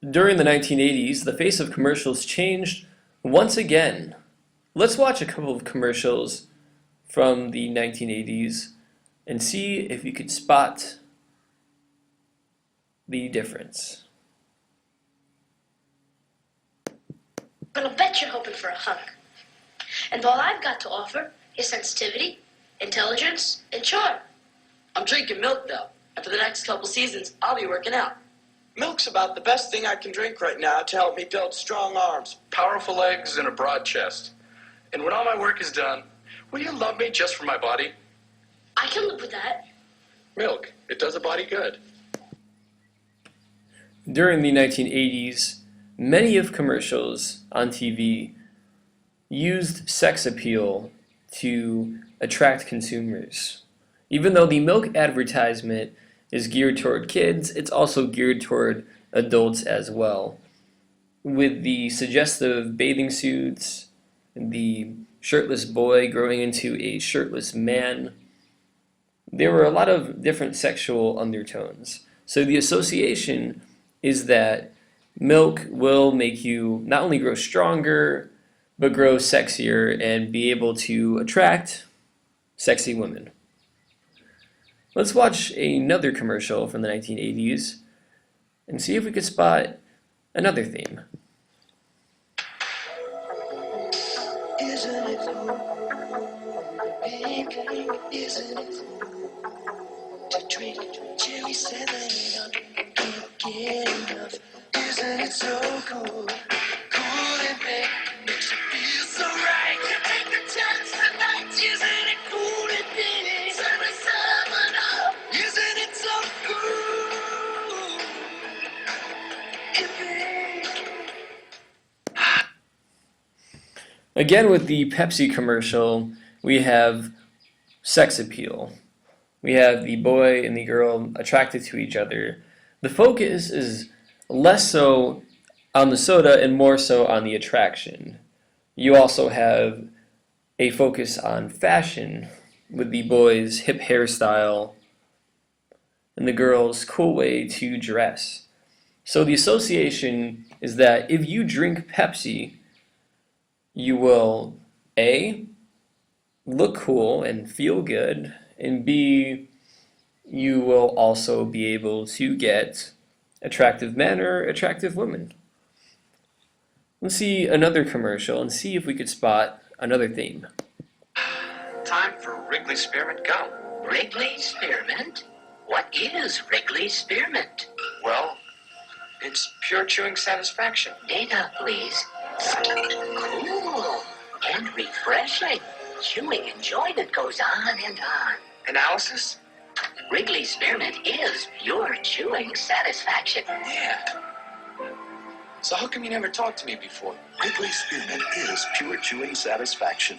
During the 1980s, the face of commercials changed once again. Let's watch a couple of commercials from the 1980s and see if you could spot the difference. But I'll bet you're hoping for a hug. And all I've got to offer is sensitivity, intelligence, and charm. I'm drinking milk, though, and for the next couple seasons, I'll be working out. Milk's about the best thing I can drink right now to help me build strong arms, powerful legs, and a broad chest. And when all my work is done, will you love me just for my body? I can live with that. Milk, it does a body good. During the 1980s, many of commercials on TV used sex appeal to attract consumers. Even though the milk advertisement is geared toward kids, it's also geared toward adults as well. With the suggestive bathing suits, the shirtless boy growing into a shirtless man, there were a lot of different sexual undertones. So the association is that milk will make you not only grow stronger, but grow sexier and be able to attract sexy women. Let's watch another commercial from the 1980s and see if we could spot another theme. Isn't it baby, isn't it to drink cherry 7 up, can't get enough. Isn't it so cool, cool and makes you feel so right. You take the chance tonight, isn't it cool and big? 7 up, isn't it so cool and big? Again, with the Pepsi commercial, we have sex appeal. We have the boy and the girl attracted to each other. The focus is less so on the soda and more so on the attraction. You also have a focus on fashion with the boy's hip hairstyle and the girl's cool way to dress. So the association is that if you drink Pepsi, you will A, look cool and feel good, and B, you will also be able to get attractive men or attractive women. Let's see another commercial and see if we could spot another theme. Time for Wrigley Spearmint Gum. Wrigley Spearmint? What is Wrigley Spearmint? Well, it's pure chewing satisfaction. Data, please. Cool and refreshing. Chewing enjoyment goes on and on. Analysis? Wrigley Spearmint is pure chewing satisfaction. Yeah. So how come you never talked to me before? Wrigley Spearmint is pure chewing satisfaction.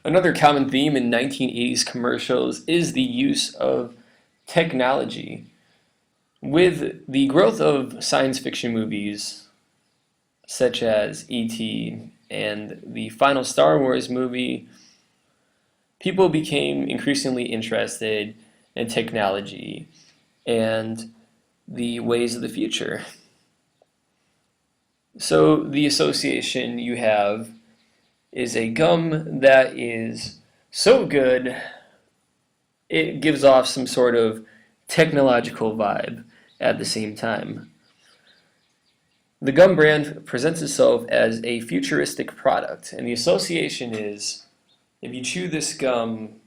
Another common theme in 1980s commercials is the use of technology. With the growth of science fiction movies, such as E.T. and the final Star Wars movie, people became increasingly interested in technology and the ways of the future. So the association you have is a gum that is so good it gives off some sort of technological vibe at the same time. The gum brand presents itself as a futuristic product, and the association is if you chew this gum,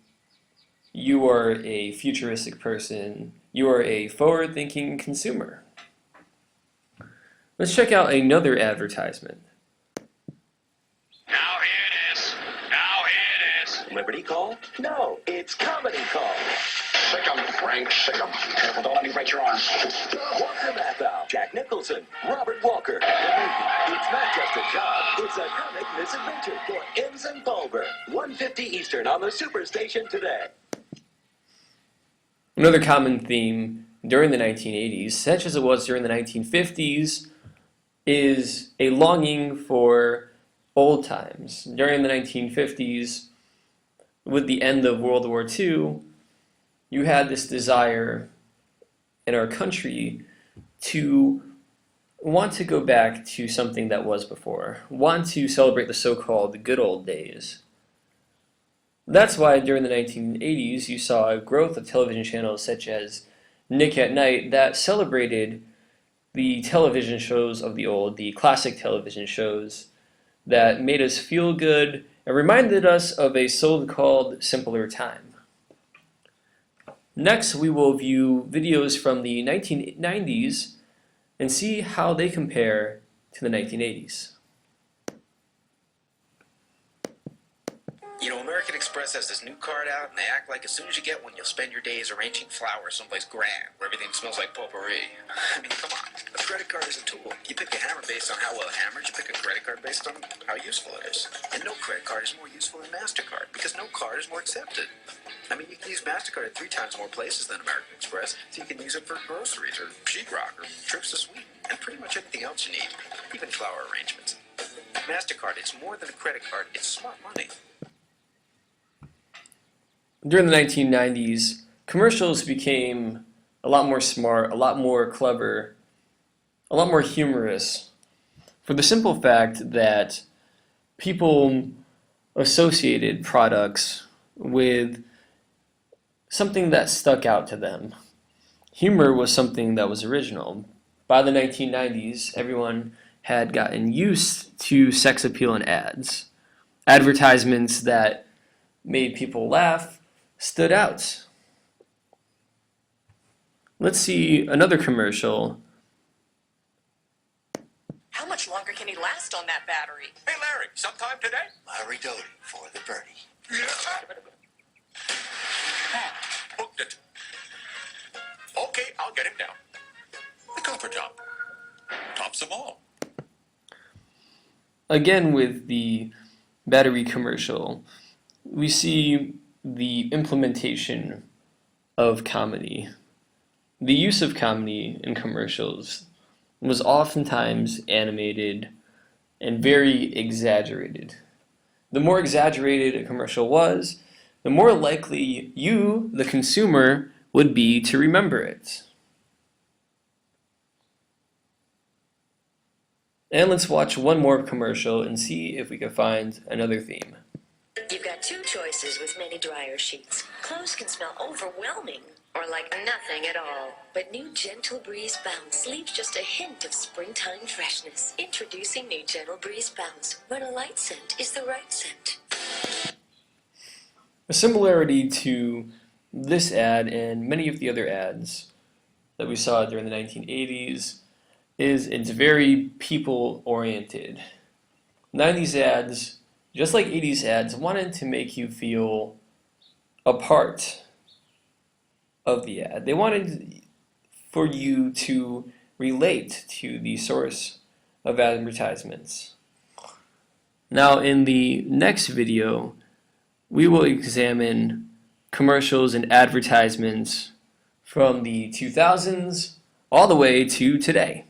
you are a futuristic person, you are a forward-thinking consumer. Let's check out another advertisement. Now here it is. Now here it is. Liberty Call? No, it's Comedy Call. Sick 'em, Frank, sick 'em. Careful, don't let me break your arm. Walk the math out. Jack Nicholson, Robert Walker. The movie. It's not just a job, it's a comic misadventure for Ensign Bulber. 1:50 Eastern on the Superstation today. Another common theme during the 1980s, such as it was during the 1950s, is a longing for old times. During the 1950s, with the end of World War II, you had this desire in our country to want to go back to something that was before, want to celebrate the so-called good old days. That's why during the 1980s you saw a growth of television channels such as Nick at Night that celebrated the television shows of the old, the classic television shows that made us feel good and reminded us of a so-called simpler time. Next, we will view videos from the 1990s and see how they compare to the 1980s. You know, American Express has this new card out, and they act like as soon as you get one, you'll spend your days arranging flowers someplace grand, where everything smells like potpourri. I mean, come on. A credit card is a tool. You pick a hammer based on how well hammered, you pick a credit card based on how useful it is. And no credit card is more useful than MasterCard, because no card is more accepted. I mean, you can use MasterCard at 3 times more places than American Express, so you can use it for groceries, or sheetrock, or trips to Sweden, and pretty much anything else you need, even flower arrangements. MasterCard, it's more than a credit card, it's smart money. During the 1990s, commercials became a lot more smart, a lot more clever, a lot more humorous, for the simple fact that people associated products with something that stuck out to them. Humor was something that was original. By the 1990s, everyone had gotten used to sex appeal in ads. Advertisements that made people laugh stood out. Let's see another commercial. How much longer can he last on that battery? Hey, Larry, sometime today? Larry Doty for the birdie. Booked it. Okay, I'll get him down. The copper top. Tops them all. Again, with the battery commercial, we see the implementation of comedy. The use of comedy in commercials was oftentimes animated and very exaggerated. The more exaggerated a commercial was, the more likely you, the consumer, would be to remember it. And let's watch one more commercial and see if we can find another theme. You've got 2 choices with mini dryer sheets. Clothes can smell overwhelming or like nothing at all. But new Gentle Breeze Bounce leaves just a hint of springtime freshness. Introducing new Gentle Breeze Bounce, when a light scent is the right scent. A similarity to this ad and many of the other ads that we saw during the 1980s is it's very people-oriented. 90s ads, just like 80s ads, wanted to make you feel a part of the ad. They wanted for you to relate to the source of advertisements. Now in the next video, we will examine commercials and advertisements from the 2000s all the way to today.